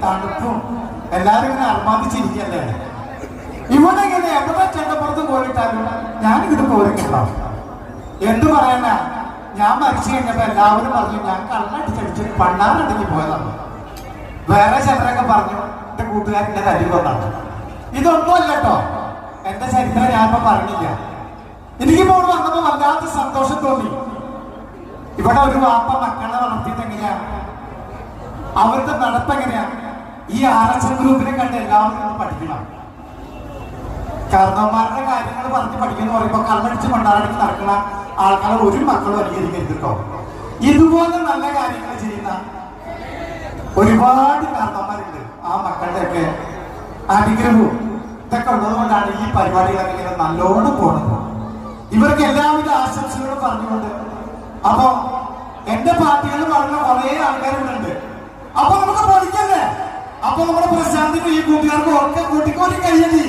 തണുപ്പും എല്ലാരും ഇങ്ങനെ അർമാദിച്ചിരിക്കല്ലേ. ഇവിടെ ഇങ്ങനെ എവിടെ ചെണ്ടപ്പുറത്ത് പോയിട്ടാലും ഞാനിങ്ങോട്ട് പോരൊക്കെയുണ്ടാവും. എന്ത് പറയാനാ, ഞാൻ മരിച്ചു കഴിഞ്ഞപ്പോ എല്ലാവരും പറഞ്ഞു ഞാൻ കള്ളടിച്ചടിച്ച് പണ്ടാറടങ്ങി പോയതാണ്. വേറെ ചിലരൊക്കെ പറഞ്ഞു എന്റെ കൂട്ടുകാരൻ്റെ തല്ലിക്കൊണ്ടാണ്. ഇതൊന്നും അല്ല കേട്ടോ, എന്റെ ചരിത്രം ഞാനിപ്പോ പറഞ്ഞില്ല. എനിക്കിപ്പോ ഇവിടെ വന്നപ്പോ വല്ലാത്ത സന്തോഷം തോന്നി. ഇവിടെ ഒരു വാപ്പ മക്കളെ വളർത്തിയത് എങ്ങനെയാണ്, അവരുടെ നടപ്പ് എങ്ങനെയാണ്, ഈ RSS ഗ്രൂപ്പിനെ കണ്ട് എല്ലാവരും പഠിക്കണം. കാരണവന്മാരുടെ കാര്യങ്ങൾ പറഞ്ഞ് പഠിക്കുന്ന പറയുമ്പോ കള്ളടിച്ച് പണ്ടാറടിച്ച് നടക്കുന്ന ആൾക്കാരെ ഒരു മക്കളും അനുകരിക്കരുത് കേട്ടോ. ഇതുപോലെ നല്ല കാര്യങ്ങൾ ചെയ്യുന്ന ഒരുപാട് കാരണവന്മാരുണ്ട്. ആ മക്കളുടെയൊക്കെ അനുഗ്രഹവും ഇതൊക്കെ ഉള്ളത് കൊണ്ടാണ് ഈ പരിപാടികളൊക്കെ ഇങ്ങനെ നല്ലോണം പോകുന്നത്. ഇവർക്ക് എല്ലാവിധ ആശംസകളും പറഞ്ഞുകൊണ്ട് അപ്പൊ എന്റെ പാർട്ടികൾ പറഞ്ഞ കുറെ ആൾക്കാരുണ്ട്. അപ്പൊ നമുക്ക് പഠിക്കല്ലേ. അപ്പൊ നമ്മുടെ പ്രശാന്തിന് ഈ കൂട്ടുകാർക്ക് ഒക്കെ കൂട്ടിക്കോട്ടി കഴിയണ്ടി